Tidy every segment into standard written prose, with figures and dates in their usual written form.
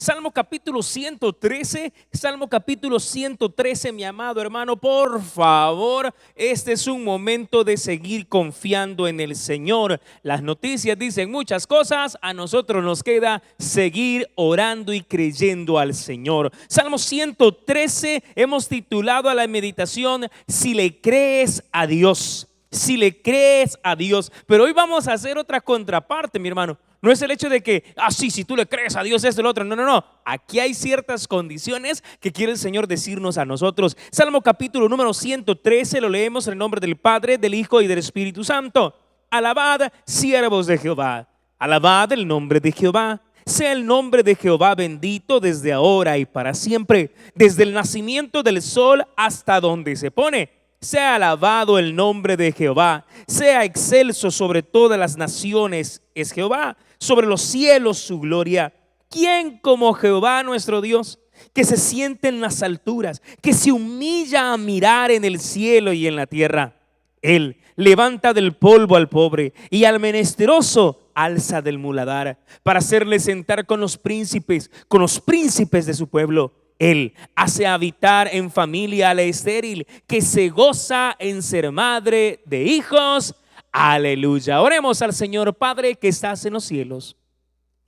Salmo capítulo 113, Salmo capítulo 113, mi amado hermano, por favor, este es un momento de seguir confiando en el Señor. Las noticias dicen muchas cosas, a nosotros nos queda seguir orando y creyendo al Señor. Salmo 113, hemos titulado a la meditación, si le crees a Dios. Si le crees a Dios. Pero hoy vamos a hacer otra contraparte, mi hermano. No es el hecho de que, sí, si tú le crees a Dios esto y lo otro. No. Aquí hay ciertas condiciones que quiere el Señor decirnos a nosotros. Salmo capítulo número 113, lo leemos en el nombre del Padre, del Hijo y del Espíritu Santo. Alabad, siervos de Jehová. Alabad el nombre de Jehová. Sea el nombre de Jehová bendito desde ahora y para siempre. Desde el nacimiento del sol hasta donde se pone. Sea alabado el nombre de Jehová, sea excelso sobre todas las naciones es Jehová, sobre los cielos su gloria. ¿Quién como Jehová nuestro Dios, que se siente en las alturas, que se humilla a mirar en el cielo y en la tierra? Él levanta del polvo al pobre y al menesteroso alza del muladar, para hacerle sentar con los príncipes de su pueblo. Él hace habitar en familia a la estéril, que se goza en ser madre de hijos. Aleluya. Oremos al Señor. Padre que estás en los cielos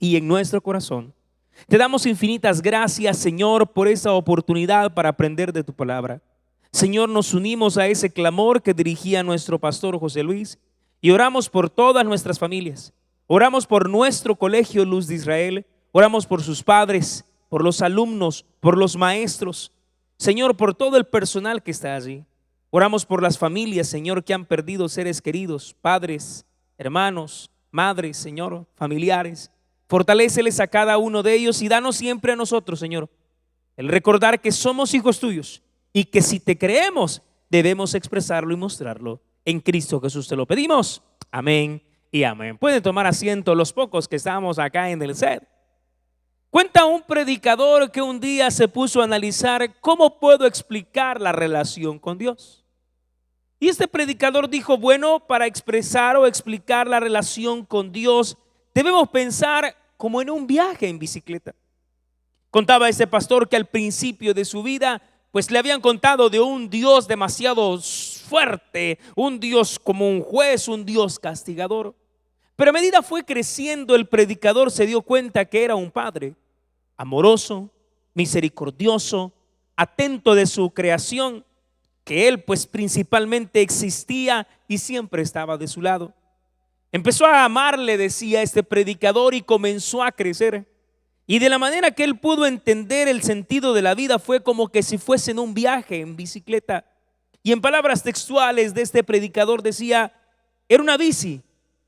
y en nuestro corazón, te damos infinitas gracias, Señor, por esa oportunidad para aprender de tu palabra. Señor, nos unimos a ese clamor que dirigía nuestro pastor José Luis y oramos por todas nuestras familias. Oramos por nuestro colegio Luz de Israel. Oramos por sus padres, por los alumnos, por los maestros, Señor, por todo el personal que está allí. Oramos por las familias, Señor, que han perdido seres queridos, padres, hermanos, madres, Señor, familiares. Fortaléceles a cada uno de ellos y danos siempre a nosotros, Señor, el recordar que somos hijos tuyos y que si te creemos debemos expresarlo y mostrarlo. En Cristo Jesús te lo pedimos. Amén y amén. Pueden tomar asiento los pocos que estamos acá en el set. Cuenta un predicador que un día se puso a analizar cómo puedo explicar la relación con Dios. Y este predicador dijo, bueno, para expresar o explicar la relación con Dios, debemos pensar como en un viaje en bicicleta. Contaba este pastor que al principio de su vida, pues le habían contado de un Dios demasiado fuerte, un Dios como un juez, un Dios castigador. Pero a medida fue creciendo, el predicador se dio cuenta que era un padre amoroso, misericordioso, atento de su creación, que él pues principalmente existía y siempre estaba de su lado. Empezó a amarle, decía este predicador, y comenzó a crecer. Y de la manera que él pudo entender el sentido de la vida fue como que si fuese en un viaje en bicicleta. Y en palabras textuales de este predicador decía, era una bici,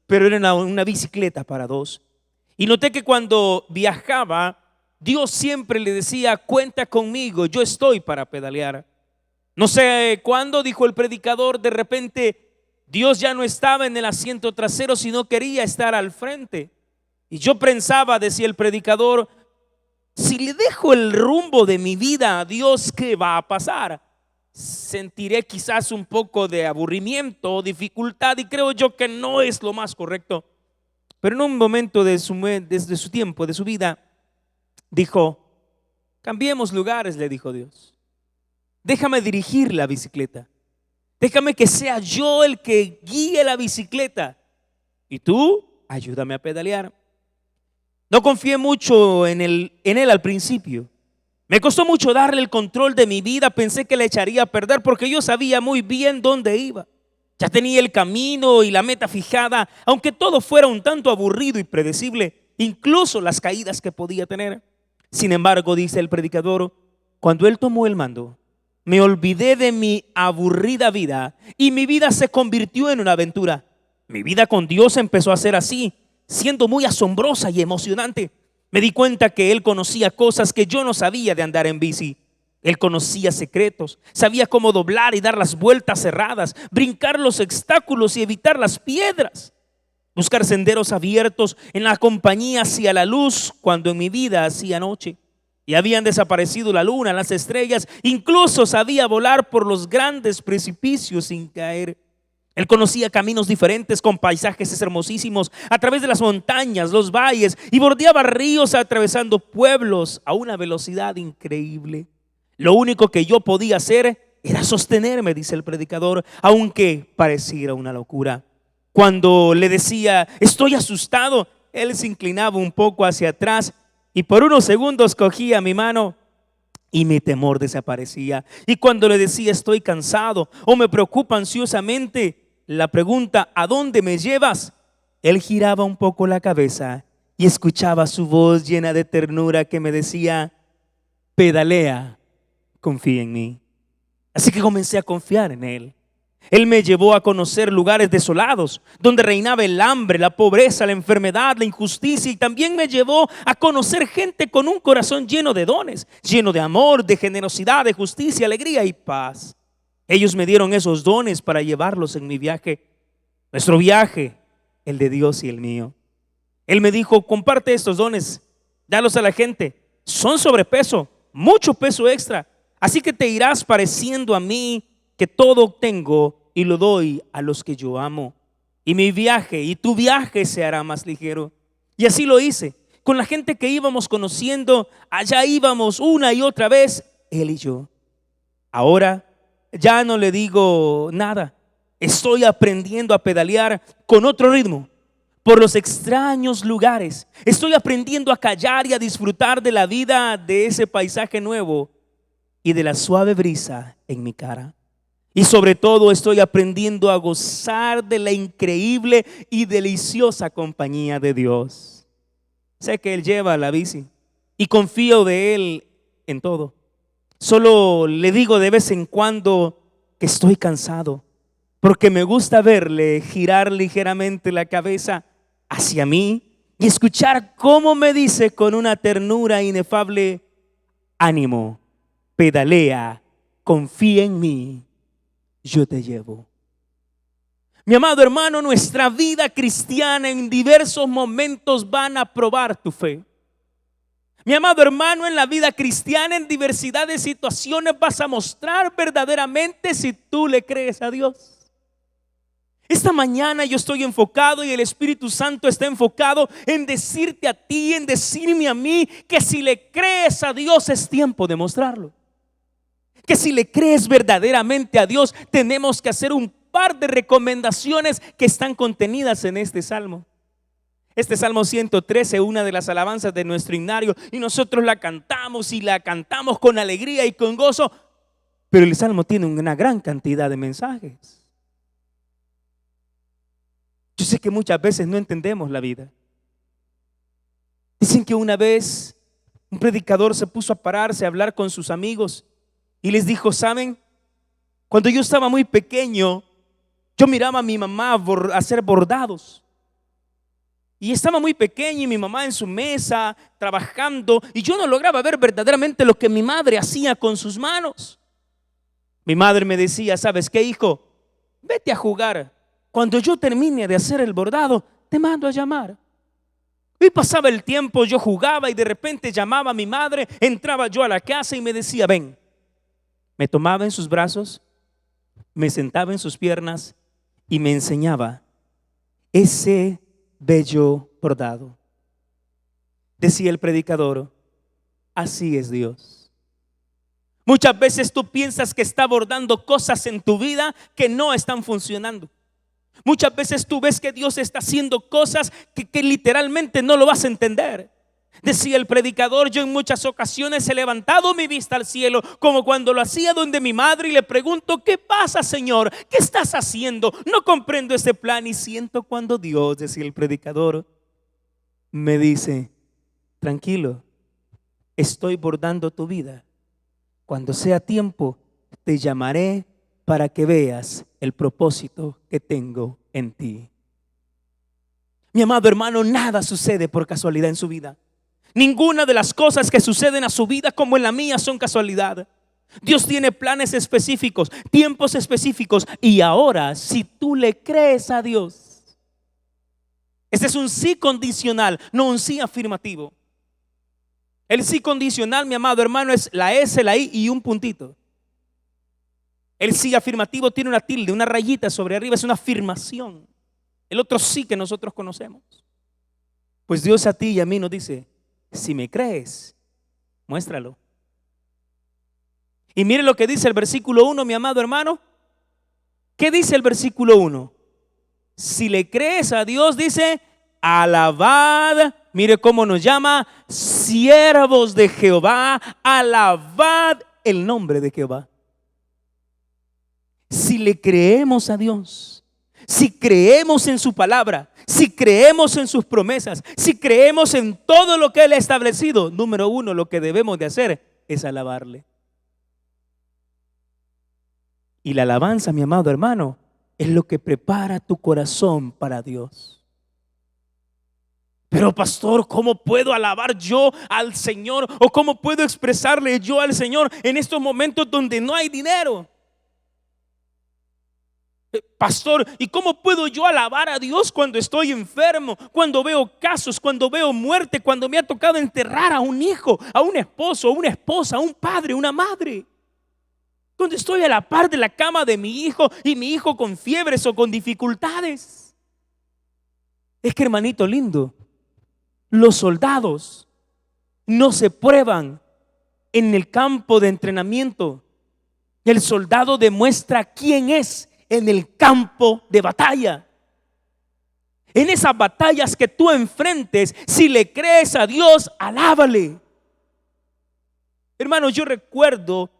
pero era una bicicleta para dos. Y noté que cuando viajaba, Dios siempre le decía, cuenta conmigo, yo estoy para pedalear. No sé cuándo, dijo el predicador, de repente Dios ya no estaba en el asiento trasero, sino quería estar al frente. Y yo pensaba, decía el predicador, si le dejo el rumbo de mi vida a Dios, ¿qué va a pasar? Sentiré quizás un poco de aburrimiento o dificultad, y creo yo que no es lo más correcto. Pero en un momento de su tiempo, de su vida, dijo, cambiemos lugares, le dijo Dios. Déjame dirigir la bicicleta. Déjame que sea yo el que guíe la bicicleta. Y tú, ayúdame a pedalear. No confié mucho en él al principio. Me costó mucho darle el control de mi vida. Pensé que le echaría a perder porque yo sabía muy bien dónde iba. Ya tenía el camino y la meta fijada, aunque todo fuera un tanto aburrido y predecible, incluso las caídas que podía tener. Sin embargo, dice el predicador, cuando él tomó el mando, me olvidé de mi aburrida vida y mi vida se convirtió en una aventura. Mi vida con Dios empezó a ser así, siendo muy asombrosa y emocionante. Me di cuenta que Él conocía cosas que yo no sabía de andar en bici. Él conocía secretos, sabía cómo doblar y dar las vueltas cerradas, brincar los obstáculos y evitar las piedras, buscar senderos abiertos en la compañía hacia la luz cuando en mi vida hacía noche y habían desaparecido la luna, las estrellas. Incluso sabía volar por los grandes precipicios sin caer. Él conocía caminos diferentes con paisajes hermosísimos a través de las montañas, los valles, y bordeaba ríos atravesando pueblos a una velocidad increíble. Lo único que yo podía hacer era sostenerme, dice el predicador, aunque pareciera una locura. Cuando le decía, estoy asustado, él se inclinaba un poco hacia atrás y por unos segundos cogía mi mano y mi temor desaparecía. Y cuando le decía, estoy cansado o me preocupa ansiosamente, la pregunta, ¿a dónde me llevas?, él giraba un poco la cabeza y escuchaba su voz llena de ternura que me decía, pedalea, confía en mí. Así que comencé a confiar en él. Él me llevó a conocer lugares desolados, donde reinaba el hambre, la pobreza, la enfermedad, la injusticia, y también me llevó a conocer gente con un corazón lleno de dones, lleno de amor, de generosidad, de justicia, alegría y paz. Ellos me dieron esos dones para llevarlos en mi viaje, nuestro viaje, el de Dios y el mío. Él me dijo, comparte estos dones, dalos a la gente. Son sobrepeso, mucho peso extra, así que te irás pareciendo a mí, que todo tengo y lo doy a los que yo amo. Y mi viaje y tu viaje se hará más ligero. Y así lo hice. Con la gente que íbamos conociendo, allá íbamos una y otra vez, él y yo. Ahora ya no le digo nada. Estoy aprendiendo a pedalear con otro ritmo por los extraños lugares. Estoy aprendiendo a callar y a disfrutar de la vida, de ese paisaje nuevo y de la suave brisa en mi cara. Y sobre todo estoy aprendiendo a gozar de la increíble y deliciosa compañía de Dios. Sé que Él lleva la bici y confío de Él en todo. Solo le digo de vez en cuando que estoy cansado, porque me gusta verle girar ligeramente la cabeza hacia mí y escuchar cómo me dice con una ternura inefable, ánimo, pedalea, confía en mí, yo te llevo. Mi amado hermano, nuestra vida cristiana en diversos momentos van a probar tu fe. Mi amado hermano, en la vida cristiana, en diversidad de situaciones, vas a mostrar verdaderamente si tú le crees a Dios. Esta mañana yo estoy enfocado y el Espíritu Santo está enfocado en decirte a ti, en decirme a mí, que si le crees a Dios es tiempo de mostrarlo. Que si le crees verdaderamente a Dios, tenemos que hacer un par de recomendaciones que están contenidas en este salmo. Este Salmo 113, una de las alabanzas de nuestro himnario, y nosotros la cantamos y la cantamos con alegría y con gozo, pero el Salmo tiene una gran cantidad de mensajes. Yo sé que muchas veces no entendemos la vida. Dicen que una vez un predicador se puso a pararse a hablar con sus amigos y les dijo, ¿saben? Cuando yo estaba muy pequeño, yo miraba a mi mamá hacer bordados. Y estaba muy pequeño y mi mamá en su mesa trabajando, y yo no lograba ver verdaderamente lo que mi madre hacía con sus manos. Mi madre me decía, ¿sabes qué, hijo? Vete a jugar. Cuando yo termine de hacer el bordado, te mando a llamar. Y pasaba el tiempo, yo jugaba y de repente llamaba a mi madre, entraba yo a la casa y me decía, ven. Me tomaba en sus brazos, me sentaba en sus piernas y me enseñaba ese bello bordado. Decía el predicador, así es Dios. Muchas veces tú piensas que está bordando cosas en tu vida que no están funcionando. Muchas veces tú ves que Dios está haciendo cosas que literalmente no lo vas a entender. Decía el predicador, yo en muchas ocasiones he levantado mi vista al cielo, como cuando lo hacía donde mi madre, y le pregunto, ¿qué pasa, Señor? ¿Qué estás haciendo? No comprendo este plan. Y siento cuando Dios, decía el predicador, me dice, tranquilo, estoy bordando tu vida. Cuando sea tiempo, te llamaré para que veas el propósito que tengo en ti. Mi amado hermano, nada sucede por casualidad en su vida. Ninguna de las cosas que suceden a su vida como en la mía son casualidad. Dios tiene planes específicos, tiempos específicos. Y ahora, si tú le crees a Dios, este es un sí condicional, no un sí afirmativo. El sí condicional, mi amado hermano, es la S, la I y un puntito. El sí afirmativo tiene una tilde, una rayita sobre arriba, es una afirmación. El otro sí que nosotros conocemos. Pues Dios a ti y a mí nos dice, si me crees, muéstralo. Y mire lo que dice el versículo 1, mi amado hermano. ¿Qué dice el versículo 1? Si le crees a Dios, dice, alabad, mire cómo nos llama, siervos de Jehová, alabad el nombre de Jehová. Si le creemos a Dios, si creemos en su palabra, si creemos en sus promesas, si creemos en todo lo que Él ha establecido, número uno, lo que debemos de hacer es alabarle. Y la alabanza, mi amado hermano, es lo que prepara tu corazón para Dios. Pero pastor, ¿cómo puedo alabar yo al Señor? ¿O cómo puedo expresarle yo al Señor en estos momentos donde no hay dinero? Pastor, ¿y cómo puedo yo alabar a Dios cuando estoy enfermo? Cuando veo casos, cuando veo muerte, cuando me ha tocado enterrar a un hijo, a un esposo, a una esposa, a un padre, una madre. Cuando estoy a la par de la cama de mi hijo y mi hijo con fiebres o con dificultades. Es que, hermanito lindo, los soldados no se prueban en el campo de entrenamiento. El soldado demuestra quién es en el campo de batalla. En esas batallas que tú enfrentes, si le crees a Dios, alábale. Hermanos, yo recuerdo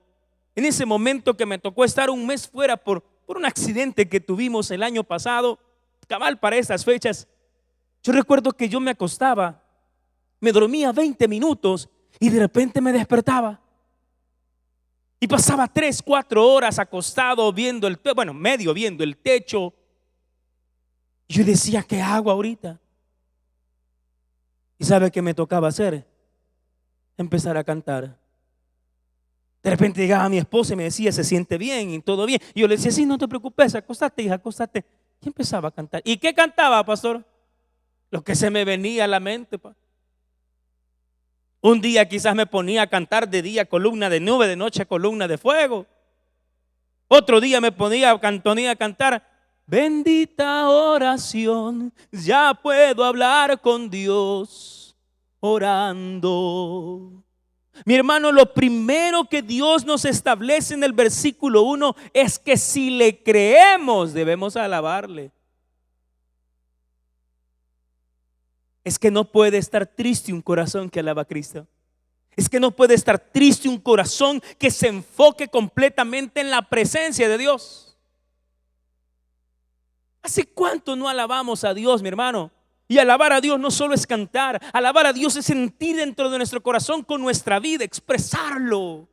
en ese momento que me tocó estar un mes fuera por un accidente que tuvimos el año pasado, cabal para estas fechas. Yo recuerdo que yo me acostaba, me dormía 20 minutos y de repente me despertaba. Y pasaba 3, 4 horas acostado viendo medio viendo el techo. Y yo decía, ¿qué hago ahorita? ¿Y sabe qué me tocaba hacer? Empezar a cantar. De repente llegaba mi esposa y me decía, se siente bien y todo bien. Y yo le decía, sí, no te preocupes, acostate, hija, acostate. Y empezaba a cantar. ¿Y qué cantaba, pastor? Lo que se me venía a la mente. Un día quizás me ponía a cantar de día columna de nube, de noche columna de fuego. Otro día me ponía a cantar, bendita oración, ya puedo hablar con Dios orando. Mi hermano, lo primero que Dios nos establece en el versículo 1 es que si le creemos debemos alabarle. Es que no puede estar triste un corazón que alaba a Cristo. Es que no puede estar triste un corazón que se enfoque completamente en la presencia de Dios. ¿Hace cuánto no alabamos a Dios, mi hermano? Y alabar a Dios no solo es cantar, alabar a Dios es sentir dentro de nuestro corazón con nuestra vida, expresarlo.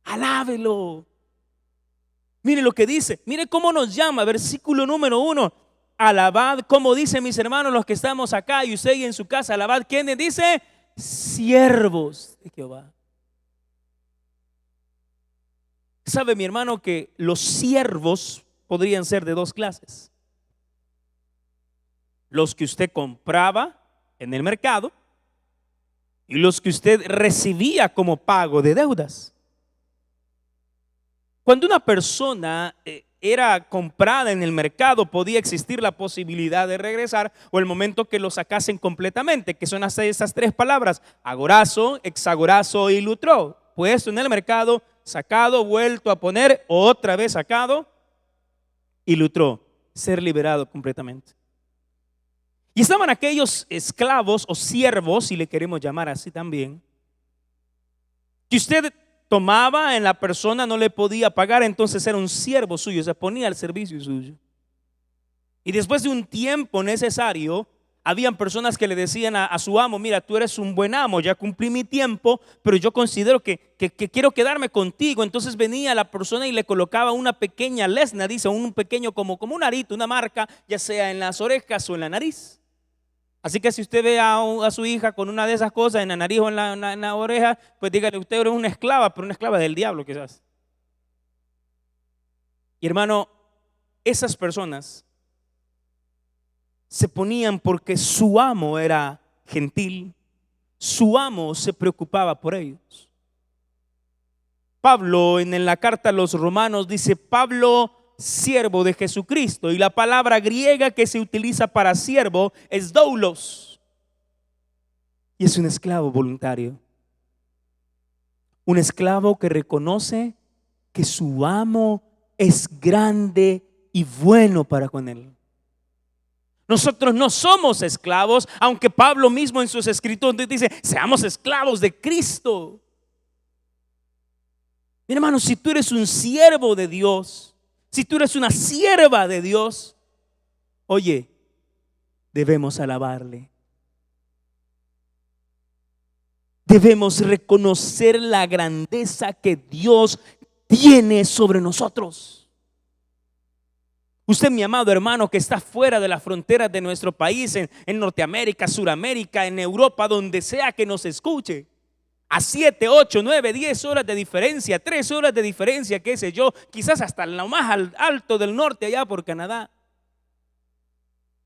Alábelo. Mire lo que dice, mire cómo nos llama, versículo número 1. Alabad, como dicen mis hermanos los que estamos acá y usted y en su casa, alabad, ¿quién dice? Siervos de Jehová. ¿Sabe, mi hermano, que los siervos podrían ser de dos clases? Los que usted compraba en el mercado y los que usted recibía como pago de deudas. Cuando una persona era comprada en el mercado, podía existir la posibilidad de regresar o el momento que lo sacasen completamente, que son esas 3 palabras: agorazo, exagorazo y lutró. Puesto en el mercado, sacado, vuelto a poner, otra vez sacado y lutró, ser liberado completamente. Y estaban aquellos esclavos o siervos, si le queremos llamar así también, que usted tomaba en la persona, no le podía pagar, entonces era un siervo suyo, se ponía al servicio suyo. Y después de un tiempo necesario, habían personas que le decían a su amo, mira, tú eres un buen amo, ya cumplí mi tiempo, pero yo considero que quiero quedarme contigo. Entonces venía la persona y le colocaba una pequeña lesna, dice, un pequeño como un arito, una marca, ya sea en las orejas o en la nariz. Así que si usted ve a su hija con una de esas cosas en la nariz o en la oreja, pues dígale, usted es una esclava, pero una esclava del diablo quizás. Y hermano, esas personas se ponían porque su amo era gentil, su amo se preocupaba por ellos. Pablo en la carta a los Romanos dice: Pablo, siervo de Jesucristo. Y la palabra griega que se utiliza para siervo es doulos. Y es un esclavo voluntario. Un esclavo que reconoce que su amo es grande y bueno para con él. Nosotros no somos esclavos, aunque Pablo mismo en sus escritos dice: seamos esclavos de Cristo. Mi hermano, si tú eres un siervo de Dios, si tú eres una sierva de Dios, oye, debemos alabarle. Debemos reconocer la grandeza que Dios tiene sobre nosotros. Usted, mi amado hermano, que está fuera de las fronteras de nuestro país, en Norteamérica, Suramérica, en Europa, donde sea que nos escuche, a 7, 8, 9, 10 horas de diferencia, 3 horas de diferencia, qué sé yo, quizás hasta lo más alto del norte, allá por Canadá.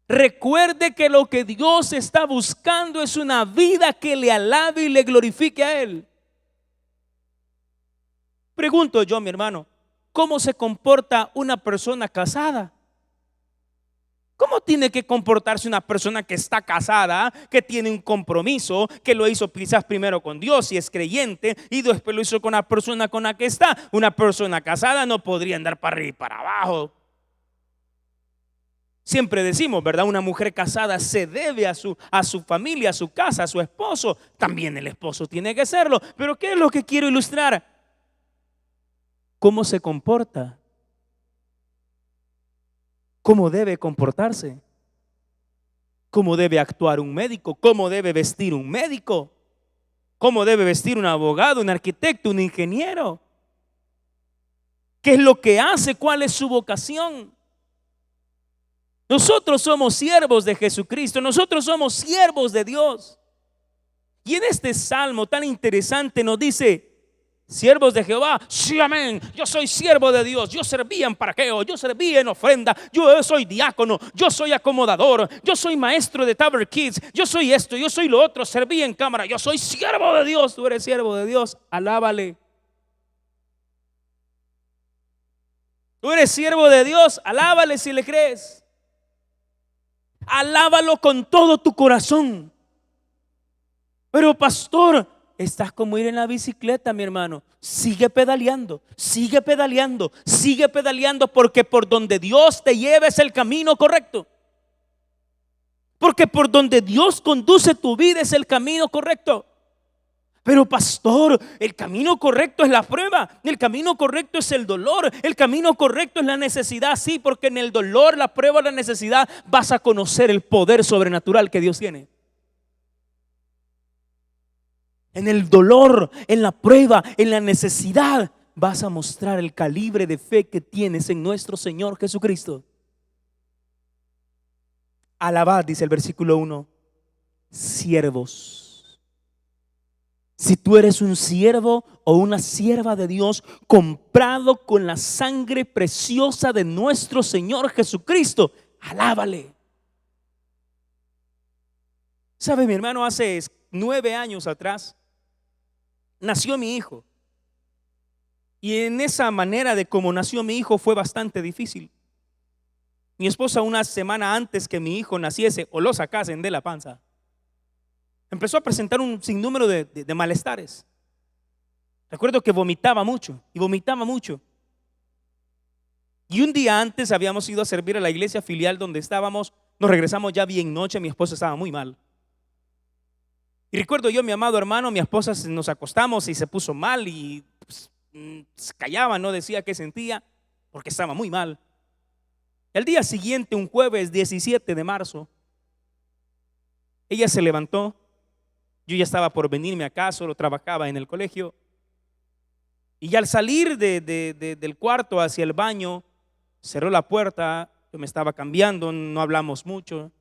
Recuerde que lo que Dios está buscando es una vida que le alabe y le glorifique a Él. Pregunto yo, mi hermano, ¿cómo se comporta una persona casada? ¿Cómo tiene que comportarse una persona que está casada, que tiene un compromiso, que lo hizo quizás primero con Dios y es creyente, y después lo hizo con la persona con la que está? Una persona casada no podría andar para arriba y para abajo. Siempre decimos, ¿verdad? Una mujer casada se debe a su familia, a su casa, a su esposo. También el esposo tiene que serlo. Pero ¿qué es lo que quiero ilustrar? ¿Cómo se comporta? ¿Cómo debe comportarse? ¿Cómo debe actuar un médico? ¿Cómo debe vestir un médico? ¿Cómo debe vestir un abogado, un arquitecto, un ingeniero? ¿Qué es lo que hace? ¿Cuál es su vocación? Nosotros somos siervos de Jesucristo, nosotros somos siervos de Dios. Y en este salmo tan interesante nos dice: siervos de Jehová, sí, amén. Yo soy siervo de Dios. Yo serví en parqueo, yo serví en ofrenda, yo soy diácono, yo soy acomodador, yo soy maestro de Tabor Kids, yo soy esto, yo soy lo otro, serví en cámara. Yo soy siervo de Dios. Tú eres siervo de Dios, alábale. Tú eres siervo de Dios, alábale si le crees. Alábalo con todo tu corazón. Pero pastor, estás como ir en la bicicleta, mi hermano. Sigue pedaleando, sigue pedaleando, sigue pedaleando, porque por donde Dios te lleve es el camino correcto. Porque por donde Dios conduce tu vida es el camino correcto. Pero pastor, el camino correcto es la prueba, el camino correcto es el dolor, el camino correcto es la necesidad. Sí, porque en el dolor, la prueba, la necesidad, vas a conocer el poder sobrenatural que Dios tiene. En el dolor, en la prueba, en la necesidad, vas a mostrar el calibre de fe que tienes en nuestro Señor Jesucristo. Alabad, dice el versículo 1, siervos. Si tú eres un siervo o una sierva de Dios, comprado con la sangre preciosa de nuestro Señor Jesucristo, alábale. ¿Sabe, mi hermano? Hace 9 años atrás nació mi hijo. Y en esa manera de cómo nació mi hijo fue bastante difícil. Mi esposa, una semana antes que mi hijo naciese o lo sacasen de la panza, empezó a presentar un sinnúmero de malestares. Recuerdo que vomitaba mucho y vomitaba mucho. Y un día antes habíamos ido a servir a la iglesia filial donde estábamos. Nos regresamos ya bien noche, mi esposa estaba muy mal. Y recuerdo yo, mi amado hermano, mi esposa, nos acostamos y se puso mal y pues, se callaba, no decía qué sentía porque estaba muy mal. El día siguiente, un jueves 17 de marzo, ella se levantó. Yo ya estaba por venirme a casa, solo trabajaba en el colegio. Y al salir del cuarto hacia el baño, cerró la puerta. Yo me estaba cambiando, no hablamos mucho.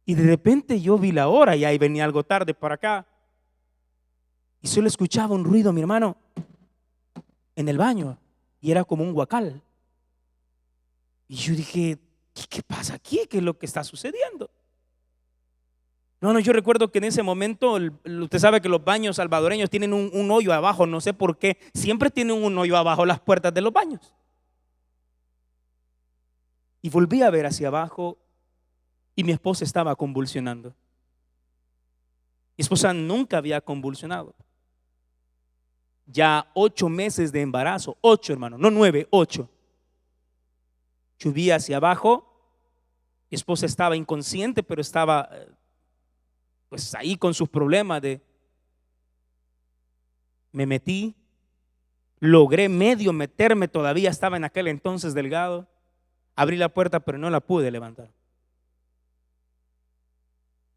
Y de repente yo vi la hora y ahí venía algo tarde para acá. Y solo escuchaba un ruido, mi hermano, en el baño. Y era como un guacal. Y yo dije, ¿qué pasa aquí? ¿Qué es lo que está sucediendo? No, yo recuerdo que en ese momento, usted sabe que los baños salvadoreños tienen un hoyo abajo, no sé por qué, siempre tienen un hoyo abajo las puertas de los baños. Y volví a ver hacia abajo y mi esposa estaba convulsionando. Mi esposa nunca había convulsionado. Ya 8 meses de embarazo, 8 hermano, no 9, 8. Yo vi hacia abajo, mi esposa estaba inconsciente, pero estaba pues ahí con sus problemas me metí, logré medio meterme, todavía estaba en aquel entonces delgado, abrí la puerta pero no la pude levantar.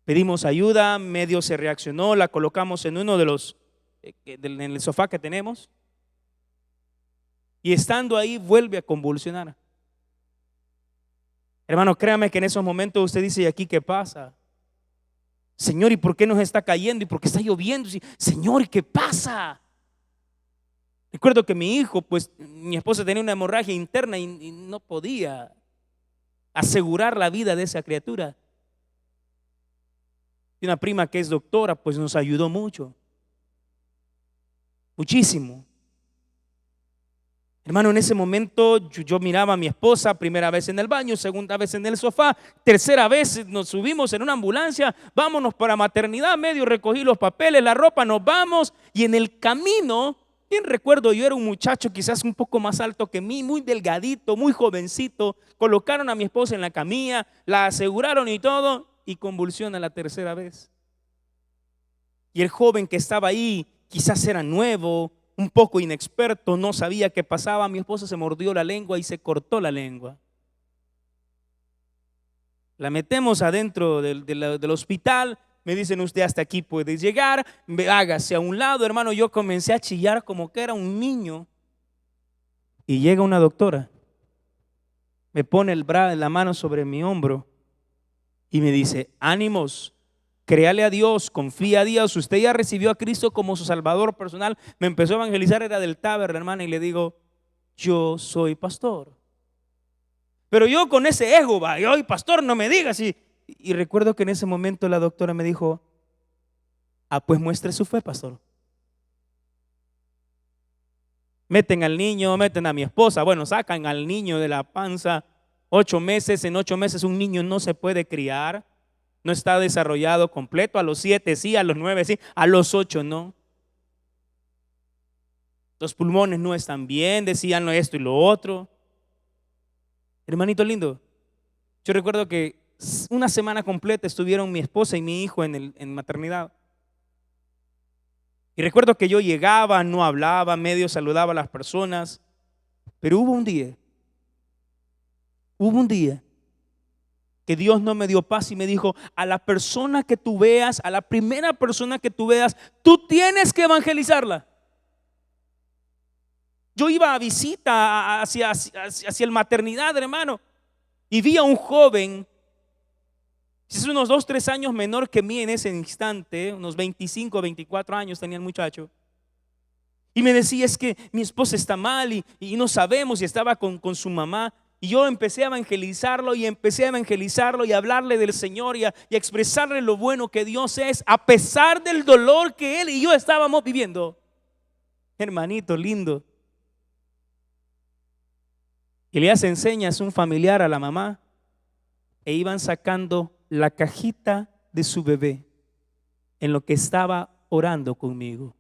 Pedimos ayuda, medio se reaccionó, la colocamos en uno de los, en el sofá que tenemos, y estando ahí vuelve a convulsionar. Hermano, créame que en esos momentos usted dice: ¿y aquí qué pasa? Señor, ¿y por qué nos está cayendo? ¿Y por qué está lloviendo? Señor, ¿y qué pasa? Recuerdo que mi hijo, pues mi esposa tenía una hemorragia interna y no podía asegurar la vida de esa criatura. Y una prima que es doctora, pues nos ayudó mucho, muchísimo. Hermano, en ese momento yo miraba a mi esposa, primera vez en el baño, segunda vez en el sofá, tercera vez nos subimos en una ambulancia, vámonos para maternidad, medio recogí los papeles, la ropa, nos vamos, y en el camino, bien recuerdo, yo era un muchacho quizás un poco más alto que mí, muy delgadito, muy jovencito, colocaron a mi esposa en la camilla, la aseguraron y todo, y convulsiona la tercera vez. Y el joven que estaba ahí quizás era nuevo, un poco inexperto, no sabía qué pasaba. Mi esposa se mordió la lengua y se cortó la lengua. La metemos adentro del hospital. Me dicen: usted hasta aquí puede llegar, hágase a un lado. Hermano, yo comencé a chillar como que era un niño. Y llega una doctora, me pone la mano sobre mi hombro y me dice: ánimos, créale a Dios, confía a Dios, usted ya recibió a Cristo como su Salvador personal. Me empezó a evangelizar, era del Taber, hermana, y le digo: yo soy pastor. Pero yo con ese ego, ay, pastor, no me digas. Y recuerdo que en ese momento la doctora me dijo: pues muestre su fe, pastor. Meten al niño, meten a mi esposa, bueno, sacan al niño de la panza. 8 meses, en 8 meses un niño no se puede criar. No está desarrollado completo. A los 7 sí, a los 9 sí, a los 8 no. Los pulmones no están bien, decían esto y lo otro. Hermanito lindo, yo recuerdo que una semana completa estuvieron mi esposa y mi hijo en maternidad. Y recuerdo que yo llegaba, no hablaba, medio saludaba a las personas. Pero hubo un día que Dios no me dio paz y me dijo: a la persona que tú veas, a la primera persona que tú veas, tú tienes que evangelizarla. Yo iba a visita hacia el maternidad, hermano, y vi a un joven, es unos 2, 3 años menor que mí en ese instante, unos 25, 24 años tenía el muchacho. Y me decía: es que mi esposa está mal y no sabemos, y estaba con su mamá. Y yo empecé a evangelizarlo y a hablarle del Señor y a expresarle lo bueno que Dios es, a pesar del dolor que él y yo estábamos viviendo. Hermanito lindo. Y le hace enseñas un familiar a la mamá, e iban sacando la cajita de su bebé en lo que estaba orando conmigo.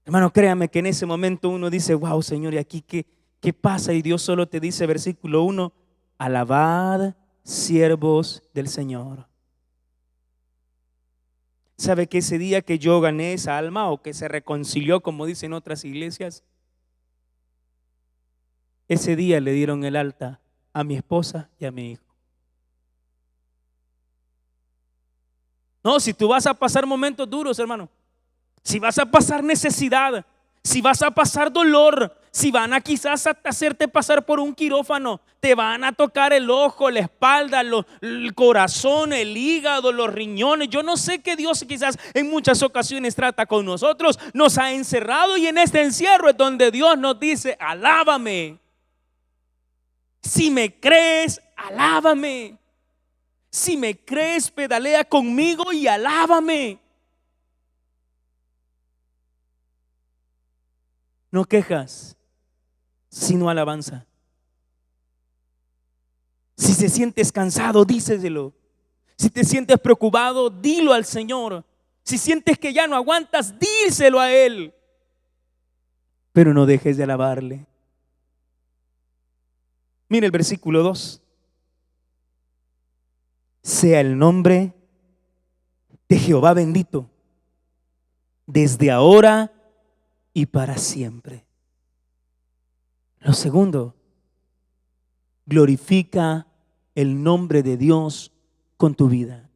Hermano, créame que en ese momento uno dice: wow, Señor, ¿y aquí qué pasa? Y Dios solo te dice, versículo 1: alabad, siervos del Señor. ¿Sabe que ese día que yo gané esa alma, o que se reconcilió, como dicen otras iglesias, ese día le dieron el alta a mi esposa y a mi hijo? No, si tú vas a pasar momentos duros, hermano, si vas a pasar necesidad, si vas a pasar dolor, si van a quizás hacerte pasar por un quirófano, te van a tocar el ojo, la espalda, el corazón, el hígado, los riñones. Yo no sé qué Dios quizás en muchas ocasiones trata con nosotros, nos ha encerrado, y en este encierro es donde Dios nos dice: alábame. Si me crees, alábame. Si me crees, pedalea conmigo y alábame. No quejas, sino alabanza. Si te sientes cansado, díselo. Si te sientes preocupado, dilo al Señor. Si sientes que ya no aguantas, díselo a Él. Pero no dejes de alabarle. Mira el versículo 2. Sea el nombre de Jehová bendito, desde ahora y para siempre. Lo segundo, glorifica el nombre de Dios con tu vida.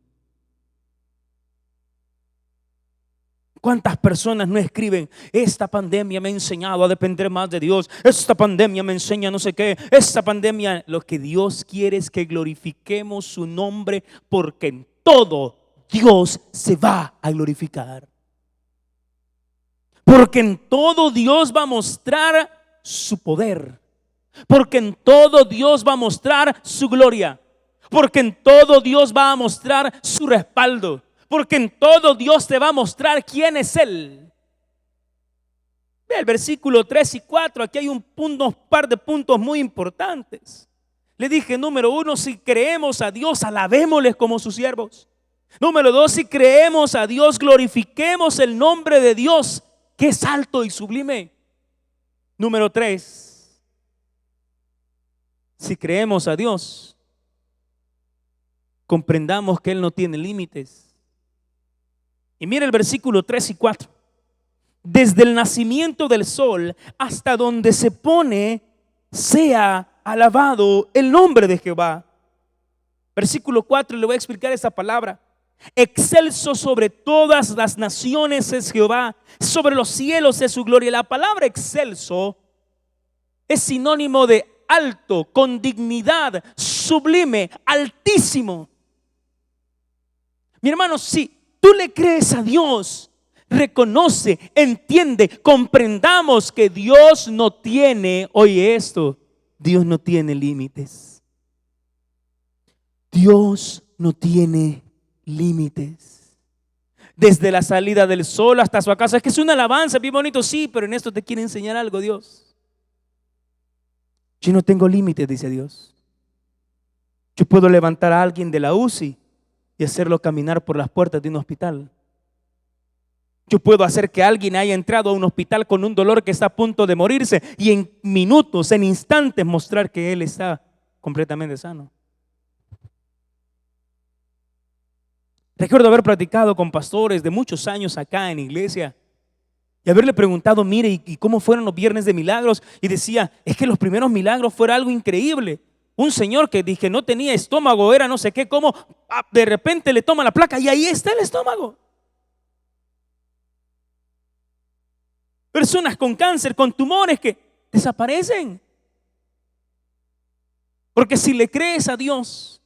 ¿Cuántas personas no escriben: esta pandemia me ha enseñado a depender más de Dios, esta pandemia me enseña no sé qué, esta pandemia? Lo que Dios quiere es que glorifiquemos su nombre, porque en todo Dios se va a glorificar. Porque en todo Dios va a mostrar su poder. Porque en todo Dios va a mostrar su gloria. Porque en todo Dios va a mostrar su respaldo. Porque en todo Dios te va a mostrar quién es Él. Ve el versículo 3 y 4. Aquí hay unos par de puntos muy importantes. Le dije, número 1, si creemos a Dios, alabémosles como sus siervos. Número 2, si creemos a Dios, glorifiquemos el nombre de Dios, que es alto y sublime. Número 3, si creemos a Dios, comprendamos que Él no tiene límites. Y mira el versículo 3 y 4. Desde el nacimiento del sol hasta donde se pone, sea alabado el nombre de Jehová. Versículo 4, le voy a explicar esta palabra. Excelso sobre todas las naciones es Jehová, sobre los cielos es su gloria. La palabra excelso es sinónimo de alto, con dignidad, sublime, altísimo. Mi hermano, si tú le crees a Dios, reconoce, entiende, comprendamos que Dios no tiene, oye esto, Dios no tiene límites. Dios no tiene límites. Desde la salida del sol hasta su casa. Es que es una alabanza bien bonito, sí, pero en esto te quiere enseñar algo Dios. Yo no tengo límites, dice Dios. Yo puedo levantar a alguien de la UCI y hacerlo caminar por las puertas de un hospital. Yo puedo hacer que alguien haya entrado a un hospital con un dolor que está a punto de morirse y en minutos, en instantes, mostrar que él está completamente sano. Recuerdo haber platicado con pastores de muchos años acá en iglesia y haberle preguntado, mire, ¿y cómo fueron los viernes de milagros? Y decía, es que los primeros milagros fueron algo increíble. Un señor que dije no tenía estómago, era no sé qué, cómo de repente le toma la placa y ahí está el estómago. Personas con cáncer, con tumores que desaparecen. Porque si le crees a Dios,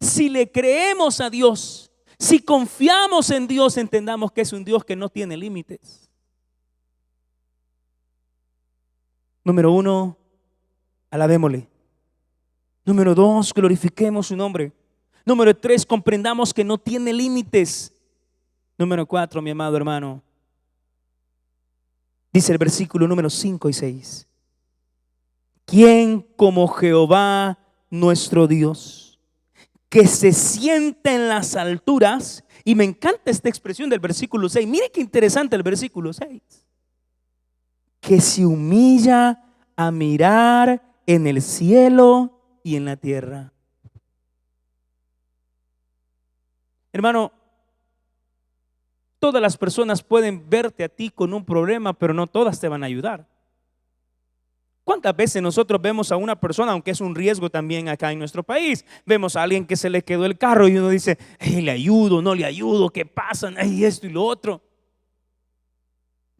si le creemos a Dios, si confiamos en Dios, entendamos que es un Dios que no tiene límites. Número 1, alabémosle. Número 2, glorifiquemos su nombre. Número 3, comprendamos que no tiene límites. Número 4, mi amado hermano, dice el versículo número 5 y 6. ¿Quién como Jehová nuestro Dios, que se sienta en las alturas? Y me encanta esta expresión del versículo 6. Mire qué interesante el versículo 6. Que se humilla a mirar en el cielo y en la tierra. Hermano, todas las personas pueden verte a ti con un problema, pero no todas te van a ayudar. ¿Cuántas veces nosotros vemos a una persona, aunque es un riesgo también acá en nuestro país, vemos a alguien que se le quedó el carro y uno dice, hey, le ayudo, no le ayudo, ¿qué pasa? Hey, esto y lo otro.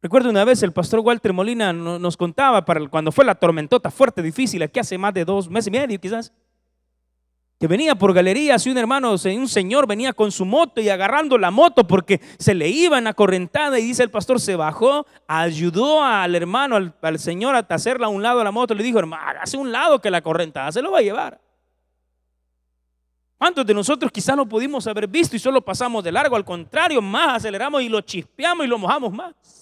Recuerdo una vez el pastor Walter Molina nos contaba para cuando fue la tormentota fuerte, difícil, aquí hace más de 2 meses y medio quizás, que venía por galerías y un hermano, un señor venía con su moto y agarrando la moto porque se le iba en la correntada, y dice el pastor, se bajó, ayudó al hermano, al señor a hacerla a un lado a la moto, le dijo, hermano, hágase un lado que la correntada se lo va a llevar. ¿Cuántos de nosotros quizás lo pudimos haber visto y solo pasamos de largo? Al contrario, más aceleramos y lo chispeamos y lo mojamos más.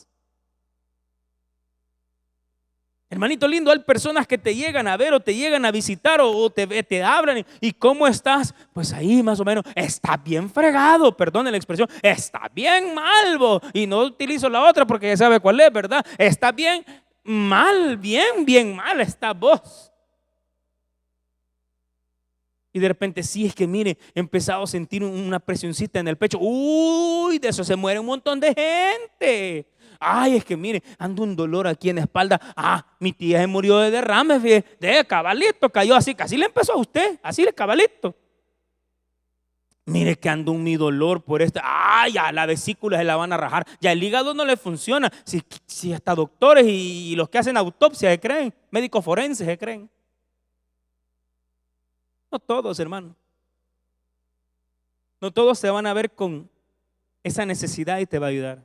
Hermanito lindo, hay personas que te llegan a ver o te llegan a visitar o te hablan y ¿cómo estás? Pues ahí más o menos, está bien fregado, perdone la expresión, está bien mal, y no utilizo la otra porque ya sabe cuál es, ¿verdad? Está bien mal, bien mal está vos. Y de repente, sí, es que mire, he empezado a sentir una presioncita en el pecho. Uy, de eso se muere un montón de gente. Ay, es que mire, ando un dolor aquí en la espalda. Mi tía se murió de derrame, de cabalito, cayó así, casi le empezó a usted, así de cabalito. Mire que ando mi dolor por esta. Ya la vesícula se la van a rajar. Ya el hígado no le funciona. Si hasta doctores y los que hacen autopsia se creen, médicos forenses se creen. No todos, hermano. No todos se van a ver con esa necesidad y te va a ayudar.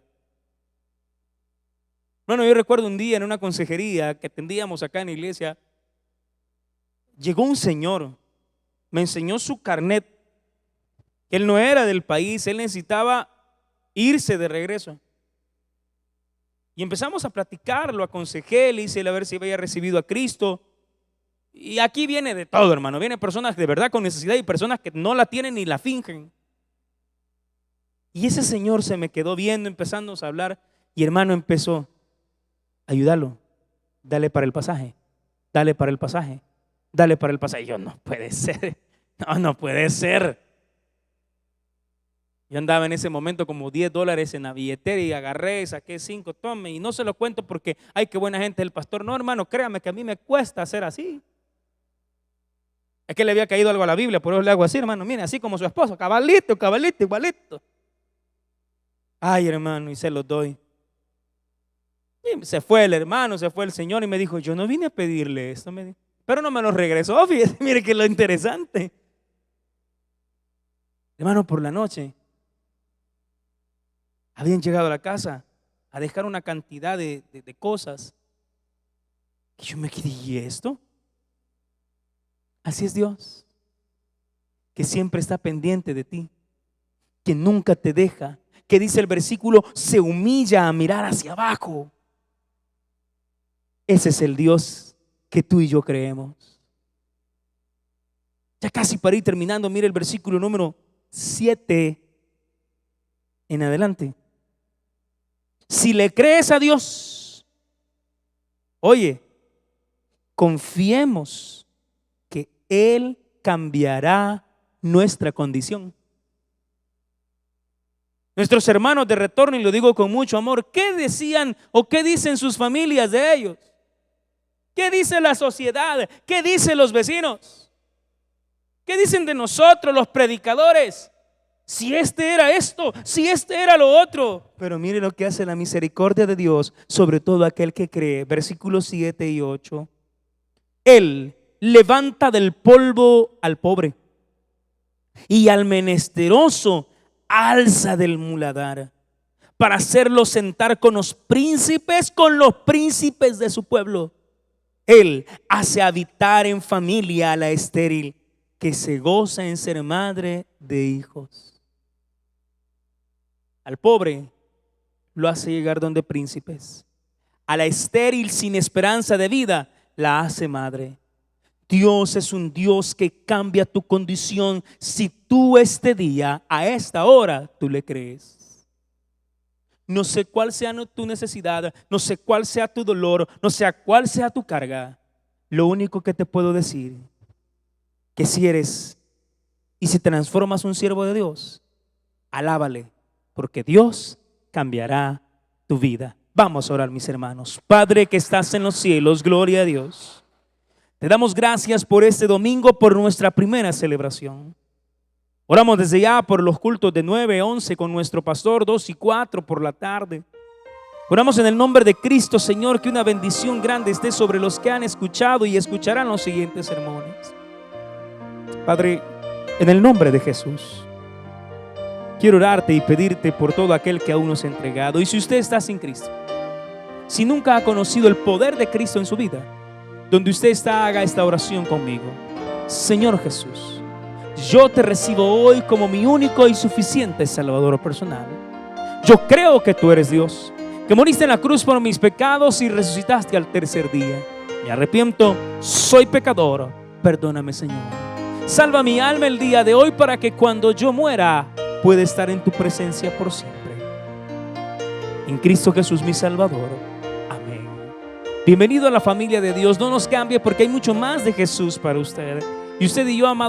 Bueno, yo recuerdo un día en una consejería que atendíamos acá en la iglesia, llegó un señor, me enseñó su carnet. Él no era del país, él necesitaba irse de regreso. Y empezamos a platicar, lo aconsejé, le hice a ver si había recibido a Cristo. Y aquí viene de todo, hermano. Vienen personas de verdad con necesidad y personas que no la tienen ni la fingen. Y ese señor se me quedó viendo, empezando a hablar. Y hermano empezó, ayúdalo, dale para el pasaje, dale para el pasaje, dale para el pasaje. Y yo, no puede ser, no puede ser. Yo andaba en ese momento como $10 en la billetera y agarré, saqué 5, tome. Y no se lo cuento porque, ay, qué buena gente el pastor. No, hermano, créame que a mí me cuesta hacer así. Es que le había caído algo a la Biblia, por eso le hago así, hermano. Mire, así como su esposo, cabalito, igualito. Ay, hermano, y se los doy. Y se fue el hermano, se fue el señor y me dijo, yo no vine a pedirle esto, me dijo, pero no me lo regresó. Fíjese, mire que lo interesante. Hermano, por la noche habían llegado a la casa a dejar una cantidad de cosas que yo me quedé, ¿y esto? Así es Dios, que siempre está pendiente de ti, que nunca te deja, que dice el versículo, se humilla a mirar hacia abajo. Ese es el Dios que tú y yo creemos. Ya casi para ir terminando, mire el versículo número 7 en adelante. Si le crees a Dios, oye, confiemos que Él cambiará nuestra condición. Nuestros hermanos de retorno, y lo digo con mucho amor, ¿qué decían o qué dicen sus familias de ellos? ¿Qué dice la sociedad? ¿Qué dicen los vecinos? ¿Qué dicen de nosotros los predicadores? Si este era esto, si este era lo otro. Pero mire lo que hace la misericordia de Dios sobre todo aquel que cree. Versículos 7 y 8. Él levanta del polvo al pobre y al menesteroso alza del muladar para hacerlo sentar con los príncipes de su pueblo. Él hace habitar en familia a la estéril, que se goza en ser madre de hijos. Al pobre lo hace llegar donde príncipes. A la estéril sin esperanza de vida la hace madre. Dios es un Dios que cambia tu condición si tú este día, a esta hora, tú le crees. No sé cuál sea tu necesidad, no sé cuál sea tu dolor, no sé cuál sea tu carga. Lo único que te puedo decir, que si eres y si transformas un siervo de Dios, alábale, porque Dios cambiará tu vida. Vamos a orar, mis hermanos. Padre que estás en los cielos, gloria a Dios. Te damos gracias por este domingo, por nuestra primera celebración. Oramos desde ya por los cultos de 9, 11 con nuestro pastor, 2 y 4 por la tarde. Oramos en el nombre de Cristo, Señor, que una bendición grande esté sobre los que han escuchado y escucharán los siguientes sermones. Padre, En el nombre de Jesús. Quiero orarte y pedirte por todo aquel que aún no se ha entregado. Y si usted está sin Cristo, si nunca ha conocido el poder de Cristo en su vida, donde usted está, haga esta oración conmigo. Señor Jesús, yo te recibo hoy como mi único y suficiente Salvador personal. Yo creo que tú eres Dios, que moriste en la cruz por mis pecados y resucitaste al tercer día. Me arrepiento, soy pecador, perdóname, Señor. Salva mi alma el día de hoy para que cuando yo muera pueda estar en tu presencia por siempre. En Cristo Jesús, mi Salvador. Amén. Bienvenido a la familia de Dios. No nos cambie porque hay mucho más de Jesús para usted. Y usted y yo, amado